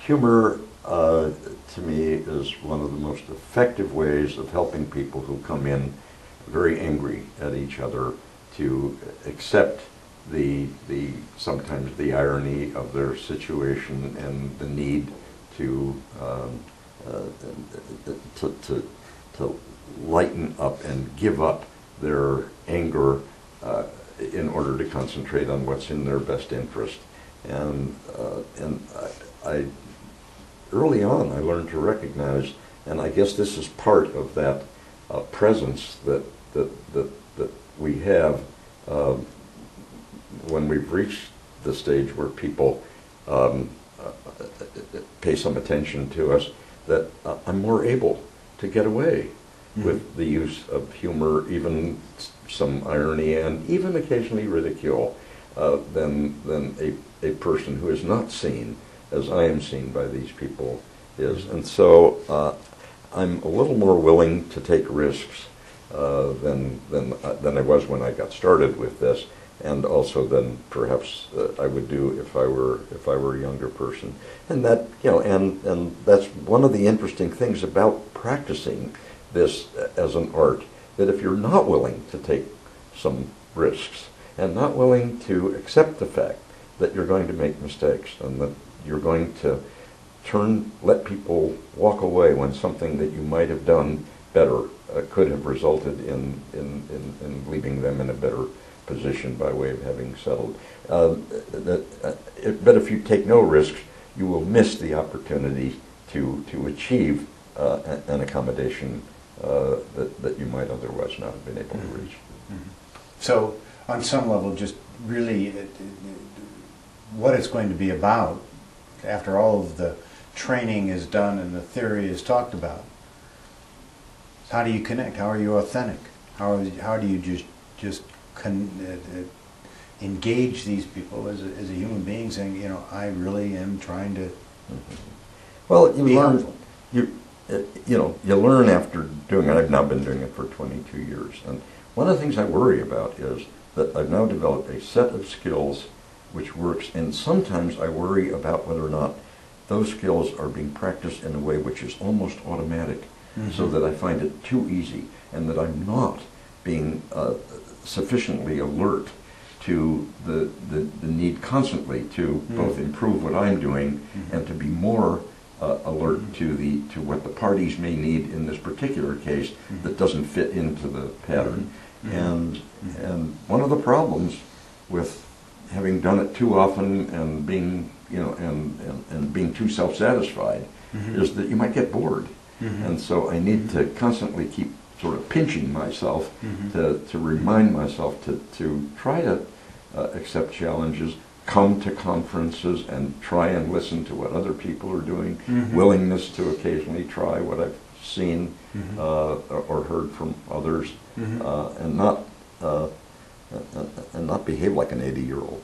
Humor, to me, is one of the most effective ways of helping people who come in very angry at each other to accept sometimes the irony of their situation and the need to lighten up and give up their anger in order to concentrate on what's in their best interest. And I early on I learned to recognize, and I guess this is part of that presence that we have when we've reached the stage where people pay some attention to us, that I'm more able to get away with the use of humor, even some irony, and even occasionally ridicule, than a person who is not seen as I am seen by these people is. And so I'm a little more willing to take risks than I was when I got started with this, and also than perhaps I would do if I were a younger person. And that, and that's one of the interesting things about practicing this as an art, that if you're not willing to take some risks and not willing to accept the fact that you're going to make mistakes and that you're going to let people walk away when something that you might have done better could have resulted in leaving them in a better position by way of having settled. But if you take no risks, you will miss the opportunity to achieve an accommodation that you might otherwise not have been able to reach. So, on some level, just really what it's going to be about, after all of the training is done and the theory is talked about, how do you connect? How are you authentic? How do you just engage these people as a human being, saying, I really am trying to Well, you be learn, helpful? you learn after doing it. I've now been doing it for 22 years, and one of the things I worry about is that I've now developed a set of skills which works, and sometimes I worry about whether or not those skills are being practiced in a way which is almost automatic, so that I find it too easy, and that I'm not being sufficiently alert to the need constantly to both improve what I'm doing and to be more alert to what the parties may need in this particular case that doesn't fit into the pattern. And one of the problems with having done it too often and being and being too self-satisfied is that you might get bored. And so I need to constantly keep sort of pinching myself to remind myself to try to accept challenges, come to conferences and try and listen to what other people are doing, willingness to occasionally try what I've seen or heard from others, and not behave like an 80-year-old.